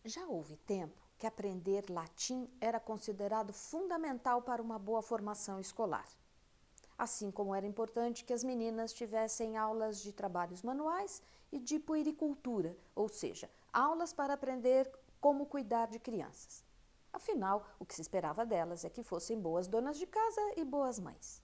Já houve tempo que aprender latim era considerado fundamental para uma boa formação escolar. Assim como era importante que as meninas tivessem aulas de trabalhos manuais e de puericultura, ou seja, aulas para aprender como cuidar de crianças. Afinal, o que se esperava delas é que fossem boas donas de casa e boas mães.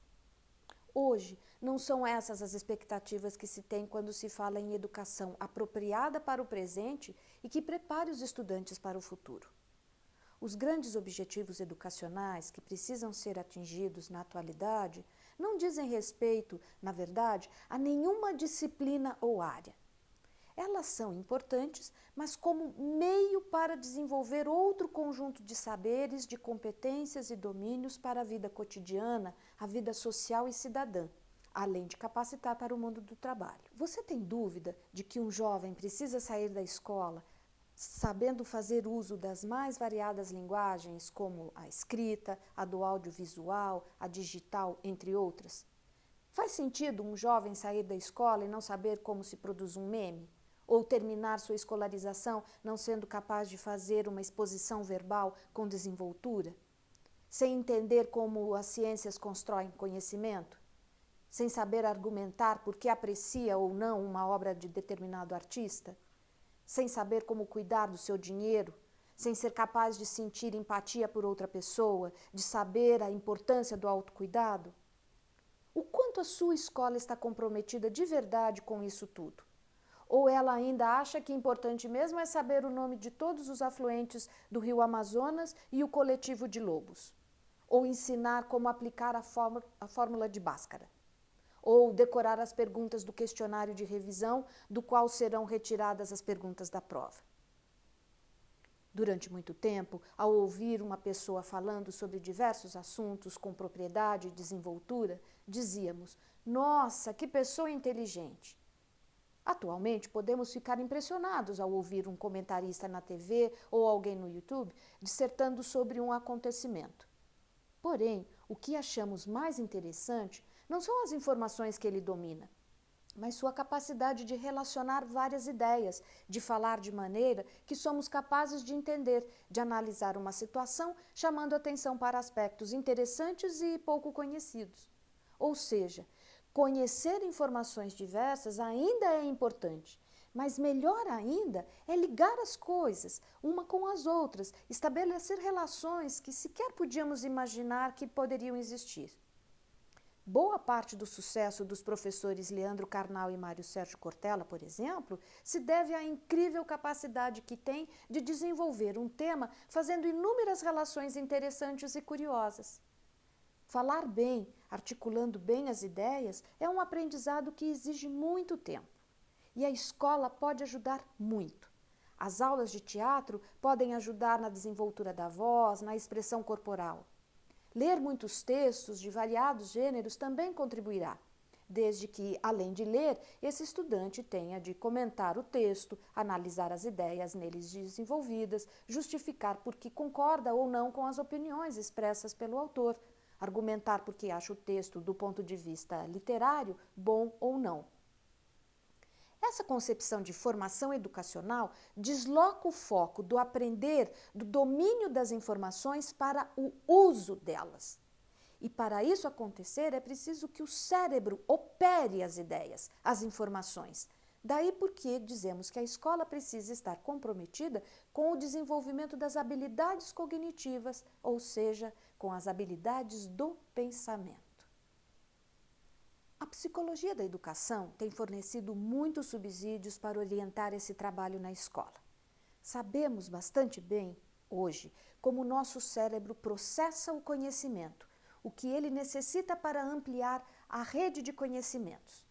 Hoje, não são essas as expectativas que se tem quando se fala em educação apropriada para o presente e que prepare os estudantes para o futuro. Os grandes objetivos educacionais que precisam ser atingidos na atualidade não dizem respeito, na verdade, a nenhuma disciplina ou área. Elas são importantes, mas como meio para desenvolver outro conjunto de saberes, de competências e domínios para a vida cotidiana, a vida social e cidadã, além de capacitar para o mundo do trabalho. Você tem dúvida de que um jovem precisa sair da escola sabendo fazer uso das mais variadas linguagens, como a escrita, a do audiovisual, a digital, entre outras? Faz sentido um jovem sair da escola e não saber como se produz um meme? Ou terminar sua escolarização não sendo capaz de fazer uma exposição verbal com desenvoltura? Sem entender como as ciências constroem conhecimento? Sem saber argumentar por que aprecia ou não uma obra de determinado artista? Sem saber como cuidar do seu dinheiro? Sem ser capaz de sentir empatia por outra pessoa, de saber a importância do autocuidado? O quanto a sua escola está comprometida de verdade com isso tudo? Ou ela ainda acha que importante mesmo é saber o nome de todos os afluentes do rio Amazonas e o coletivo de lobos? Ou ensinar como aplicar a fórmula de Bhaskara? Ou decorar as perguntas do questionário de revisão, do qual serão retiradas as perguntas da prova? Durante muito tempo, ao ouvir uma pessoa falando sobre diversos assuntos com propriedade e desenvoltura, dizíamos: nossa, que pessoa inteligente! Atualmente, podemos ficar impressionados ao ouvir um comentarista na TV ou alguém no YouTube dissertando sobre um acontecimento. Porém, o que achamos mais interessante não são as informações que ele domina, mas sua capacidade de relacionar várias ideias, de falar de maneira que somos capazes de entender, de analisar uma situação, chamando atenção para aspectos interessantes e pouco conhecidos. Ou seja, conhecer informações diversas ainda é importante, mas melhor ainda é ligar as coisas, uma com as outras, estabelecer relações que sequer podíamos imaginar que poderiam existir. Boa parte do sucesso dos professores Leandro Carnal e Mário Sérgio Cortella, por exemplo, se deve à incrível capacidade que têm de desenvolver um tema fazendo inúmeras relações interessantes e curiosas. Falar bem, articulando bem as ideias, é um aprendizado que exige muito tempo. E a escola pode ajudar muito. As aulas de teatro podem ajudar na desenvoltura da voz, na expressão corporal. Ler muitos textos de variados gêneros também contribuirá, desde que, além de ler, esse estudante tenha de comentar o texto, analisar as ideias neles desenvolvidas, justificar por que concorda ou não com as opiniões expressas pelo autor, argumentar por que acha o texto, do ponto de vista literário, bom ou não. Essa concepção de formação educacional desloca o foco do aprender, do domínio das informações para o uso delas. E para isso acontecer, é preciso que o cérebro opere as ideias, as informações. Daí porque dizemos que a escola precisa estar comprometida com o desenvolvimento das habilidades cognitivas, ou seja, com as habilidades do pensamento. A psicologia da educação tem fornecido muitos subsídios para orientar esse trabalho na escola. Sabemos bastante bem, hoje, como o nosso cérebro processa o conhecimento, o que ele necessita para ampliar a rede de conhecimentos.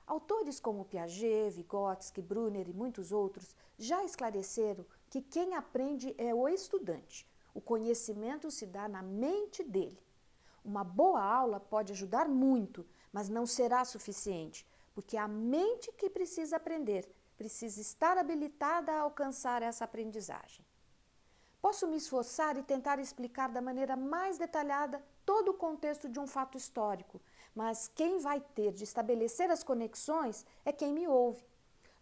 Autores como Piaget, Vygotsky, Brunner e muitos outros já esclareceram que quem aprende é o estudante. O conhecimento se dá na mente dele. Uma boa aula pode ajudar muito, mas não será suficiente, porque a mente que precisa aprender precisa estar habilitada a alcançar essa aprendizagem. Posso me esforçar e tentar explicar da maneira mais detalhada todo o contexto de um fato histórico, mas quem vai ter de estabelecer as conexões é quem me ouve.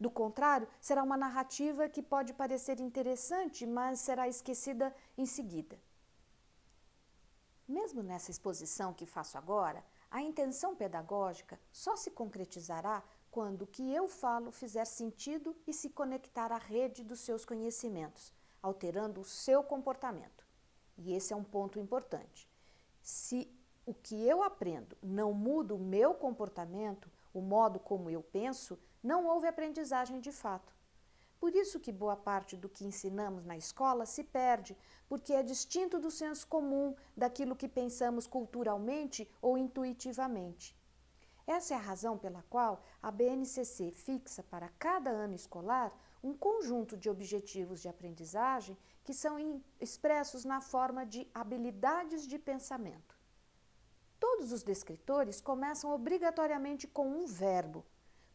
Do contrário, será uma narrativa que pode parecer interessante, mas será esquecida em seguida. Mesmo nessa exposição que faço agora, a intenção pedagógica só se concretizará quando o que eu falo fizer sentido e se conectar à rede dos seus conhecimentos, alterando o seu comportamento. E esse é um ponto importante. Se o que eu aprendo não muda o meu comportamento, o modo como eu penso, não houve aprendizagem de fato. Por isso que boa parte do que ensinamos na escola se perde, porque é distinto do senso comum, daquilo que pensamos culturalmente ou intuitivamente. Essa é a razão pela qual a BNCC fixa para cada ano escolar um conjunto de objetivos de aprendizagem que são expressos na forma de habilidades de pensamento. Todos os descritores começam obrigatoriamente com um verbo: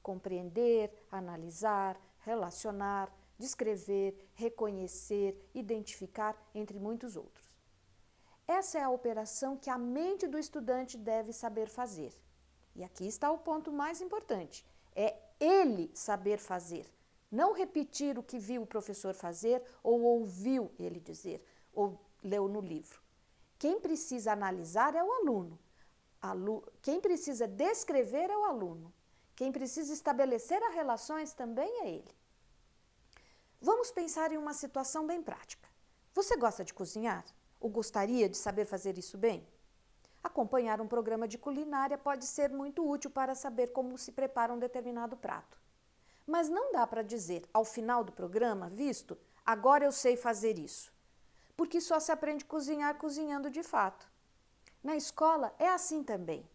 compreender, analisar, relacionar, descrever, reconhecer, identificar, entre muitos outros. Essa é a operação que a mente do estudante deve saber fazer. E aqui está o ponto mais importante: é ele saber fazer, não repetir o que viu o professor fazer ou ouviu ele dizer, ou leu no livro. Quem precisa analisar é o aluno. Quem precisa descrever é o aluno. Quem precisa estabelecer as relações também é ele. Vamos pensar em uma situação bem prática. Você gosta de cozinhar? Ou gostaria de saber fazer isso bem? Acompanhar um programa de culinária pode ser muito útil para saber como se prepara um determinado prato. Mas não dá para dizer, ao final do programa, visto, agora eu sei fazer isso. Porque só se aprende a cozinhar cozinhando de fato. Na escola é assim também.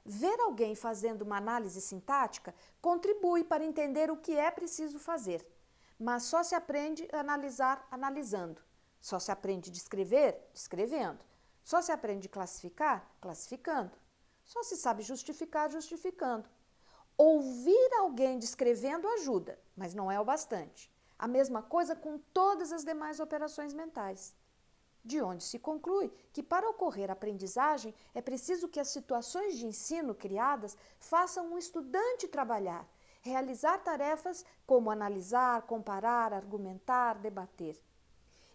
Ver alguém fazendo uma análise sintática contribui para entender o que é preciso fazer, mas só se aprende a analisar analisando, só se aprende a descrever descrevendo, só se aprende a classificar classificando, só se sabe justificar justificando. Ouvir alguém descrevendo ajuda, mas não é o bastante. A mesma coisa com todas as demais operações mentais. De onde se conclui que, para ocorrer a aprendizagem, é preciso que as situações de ensino criadas façam o estudante trabalhar, realizar tarefas como analisar, comparar, argumentar, debater.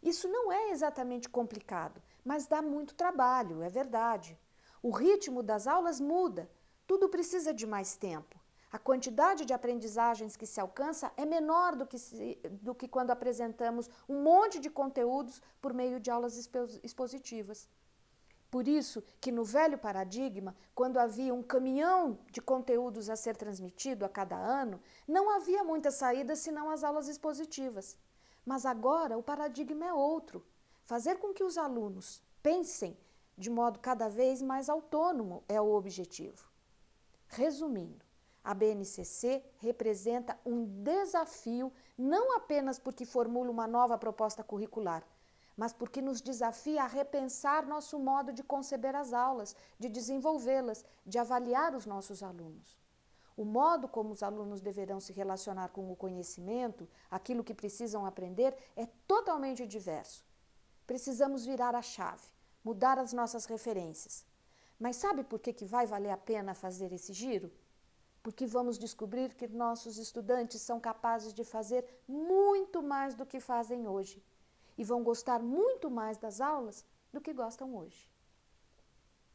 Isso não é exatamente complicado, mas dá muito trabalho, é verdade. O ritmo das aulas muda, tudo precisa de mais tempo. A quantidade de aprendizagens que se alcança é menor do que quando apresentamos um monte de conteúdos por meio de aulas expositivas. Por isso que no velho paradigma, quando havia um caminhão de conteúdos a ser transmitido a cada ano, não havia muitas saídas senão as aulas expositivas. Mas agora o paradigma é outro. Fazer com que os alunos pensem de modo cada vez mais autônomo é o objetivo. Resumindo, a BNCC representa um desafio não apenas porque formula uma nova proposta curricular, mas porque nos desafia a repensar nosso modo de conceber as aulas, de desenvolvê-las, de avaliar os nossos alunos. O modo como os alunos deverão se relacionar com o conhecimento, aquilo que precisam aprender, é totalmente diverso. Precisamos virar a chave, mudar as nossas referências. Mas sabe por que vai valer a pena fazer esse giro? Porque vamos descobrir que nossos estudantes são capazes de fazer muito mais do que fazem hoje e vão gostar muito mais das aulas do que gostam hoje.